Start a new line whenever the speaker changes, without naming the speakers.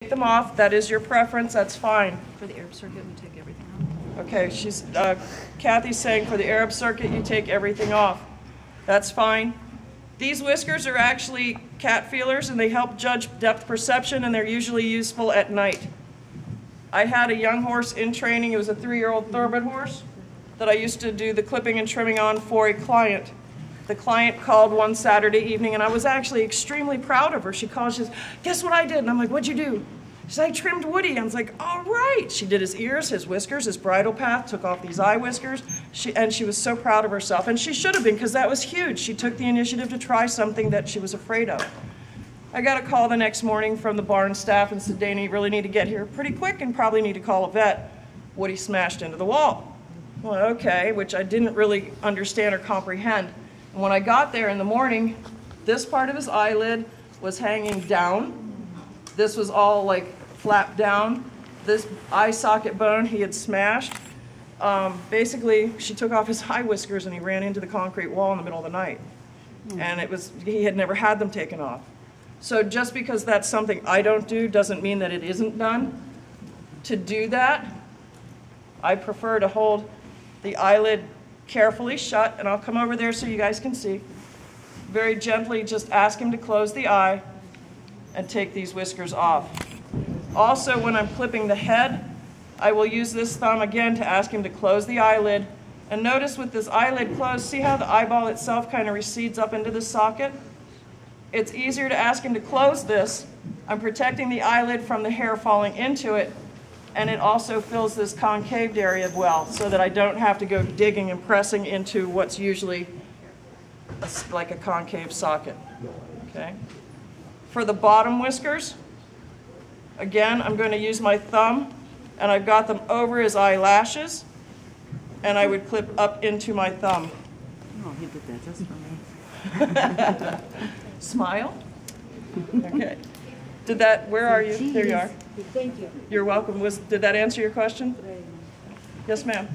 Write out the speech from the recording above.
Take them off. That is your preference. That's fine.
For the Arab circuit, we take everything off.
Okay, Kathy's saying for the Arab circuit, you take everything off. That's fine. These whiskers are actually cat feelers, and they help judge depth perception, and they're usually useful at night. I had a young horse in training. It was a 3-year-old thoroughbred horse that I used to do the clipping and trimming on for a client. The client called one Saturday evening, and I was actually extremely proud of her. She called, she says, "Guess what I did?" And I'm like, "What'd you do?" She said, "I trimmed Woody." I was like, "All right." She did his ears, his whiskers, his bridle path, took off these eye whiskers, and she was so proud of herself. And she should have been, because that was huge. She took the initiative to try something that she was afraid of. I got a call the next morning from the barn staff and said, "Dana, you really need to get here pretty quick and probably need to call a vet. Woody smashed into the wall." Well, okay, which I didn't really understand or comprehend. And when I got there in the morning, this part of his eyelid was hanging down. This was all like flapped down. This eye socket bone he had smashed. Basically, she took off his eye whiskers and he ran into the concrete wall in the middle of the night. And he had never had them taken off. So just because that's something I don't do doesn't mean that it isn't done. To do that, I prefer to hold the eyelid carefully shut, and I'll come over there so you guys can see. Very gently just ask him to close the eye and take these whiskers off. Also, when I'm clipping the head, I will use this thumb again to ask him to close the eyelid. And notice with this eyelid closed, see how the eyeball itself kind of recedes up into the socket? It's easier to ask him to close this. I'm protecting the eyelid from the hair falling into it, and it also fills this concaved area well, so that I don't have to go digging and pressing into what's usually like a concave socket. Okay. For the bottom whiskers, again, I'm going to use my thumb, and I've got them over his eyelashes, and I would clip up into my thumb.
Oh, he did that just for me.
Smile. Okay. Where are you? There you are.
Thank you.
You're welcome. Did that answer your question? Yes, ma'am.